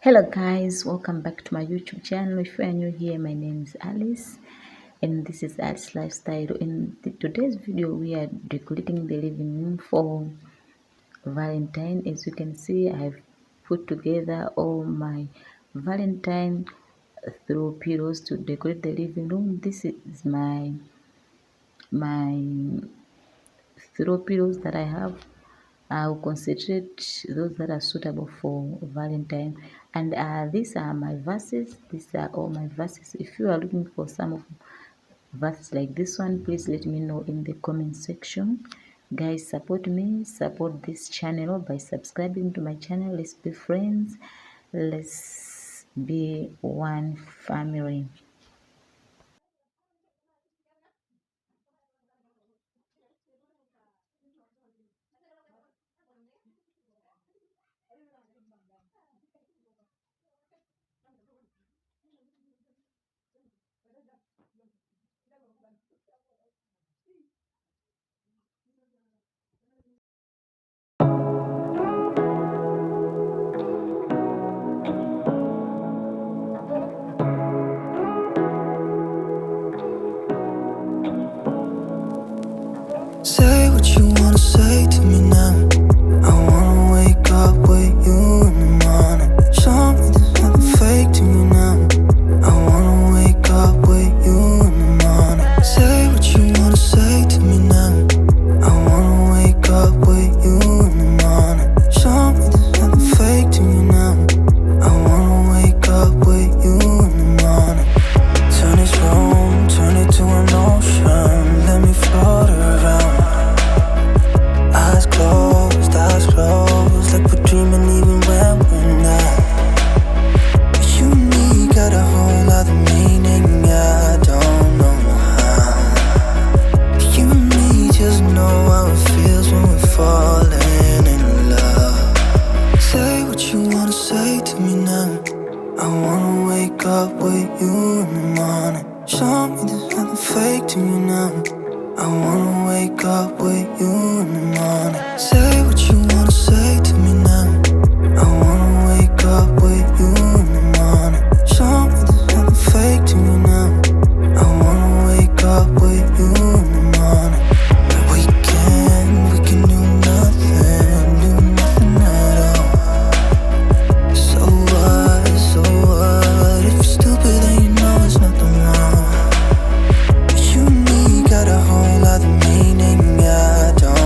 Hello guys, welcome back to my YouTube channel. If you are new here, my name is Alice and this is Alice Lifestyle. In today's video we are decorating the living room for Valentine. As you can see, I've put together all my Valentine throw pillows to decorate the living room. This is my throw pillows that I have. I'll concentrate those that are suitable for Valentine. And these are my verses. These are all my verses. If you are looking for some of verses like this one, please let me know in the comment section. Guys, support me, support this channel by subscribing to my channel. Let's be friends. Let's be one family. Say what you wanna say to me now. I wanna wake up with you in the morning. Show me there's nothing fake to me now. I wanna wake up with you in the morning. Say what you wanna say to me now. I wanna wake up with you in the morning. Show me there's nothing fake to me now. I wanna wake up with you in the morning. Turn this room, turn it to an ocean. Let me float around. Eyes closed, like we're dreaming even when we're not. You and me got a whole other meaning, I don't know how. You and me just know how it feels when we're falling in love. Say what you wanna say to me now. I wanna wake up with you in the morning. Show me there's nothing fake to me now. I wanna wake up with you in the morning. Say what you wanna say to me now. I wanna wake up with you in the morning. Show me there's nothing fake to me now. I wanna wake up with you in the morning. We can do nothing at all. So what? If you're stupid then you know there's nothing wrong. You and me got a whole other meaning, I don't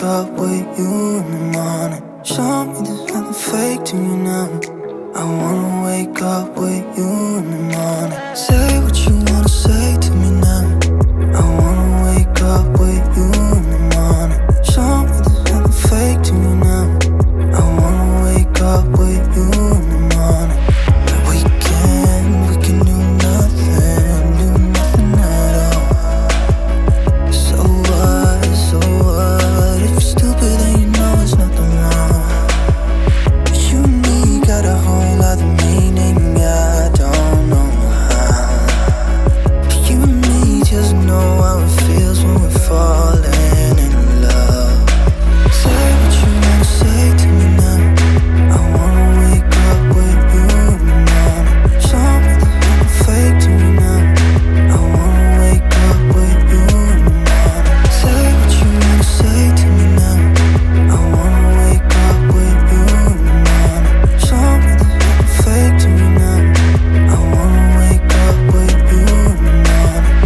up with you in the morning. Show me there's nothing fake to me now. I wanna wake up with you in the morning. Say what you wanna say to me now. I wanna wake up with you in the morning. Show me there's nothing fake to me now. I wanna wake up with you in the morning. We can do nothing at all. So what? If you're stupid then you know it's nothing wrong. But you and me got a whole other meaning, I don't know how. But you and me just know how it feels when we're falling in love. Say what you wanna say to me now. I wanna wake up with you in the morning. Show me there's nothing fake to me now. I wanna wake up with you in the morning. Say what you wanna say to me now. I wanna wake up with you in the morning. Show me there's nothing fake to me now. I wanna wake up with you in the morning.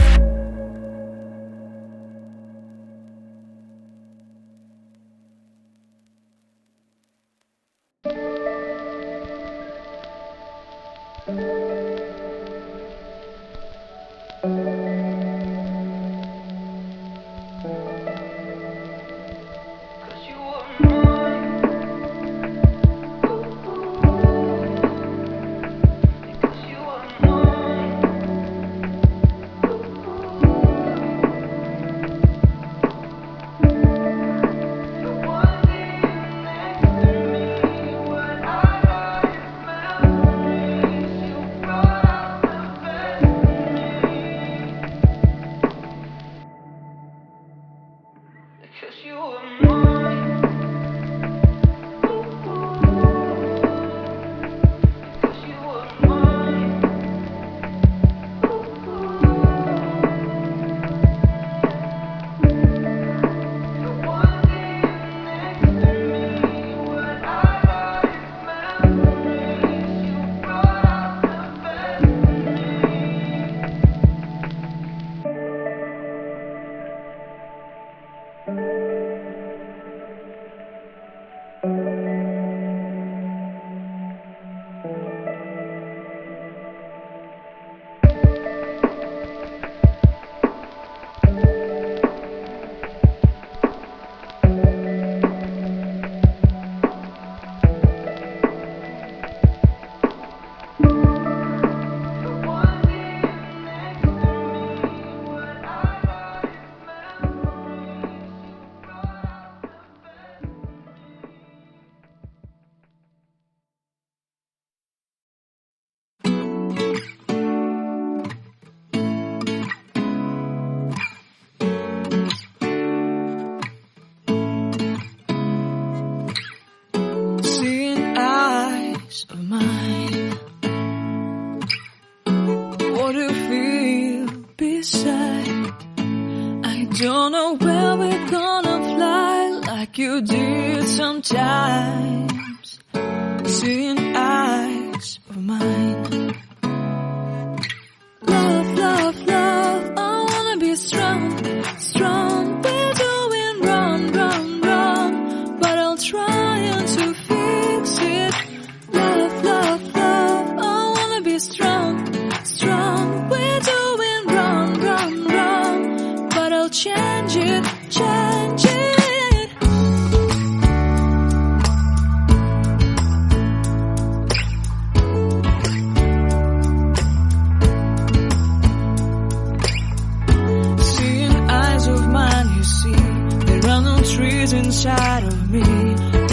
Seeing eyes of mine, what do you feel beside? I don't know where we're gonna fly like you did sometimes. Seeing eyes of mine, love, love, love, I wanna be strong, strong. We're doing wrong, wrong, wrong, but I'll try to fix it. Love, love, love, I wanna be strong, strong. We're doing wrong, wrong, wrong, but I'll change it, change it. Seeing eyes of mine, you see, there are no trees inside of me.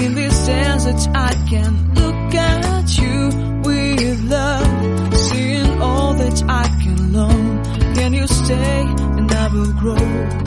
In this desert I can look at you with love. Seeing all that I can long. Can you stay and I will grow?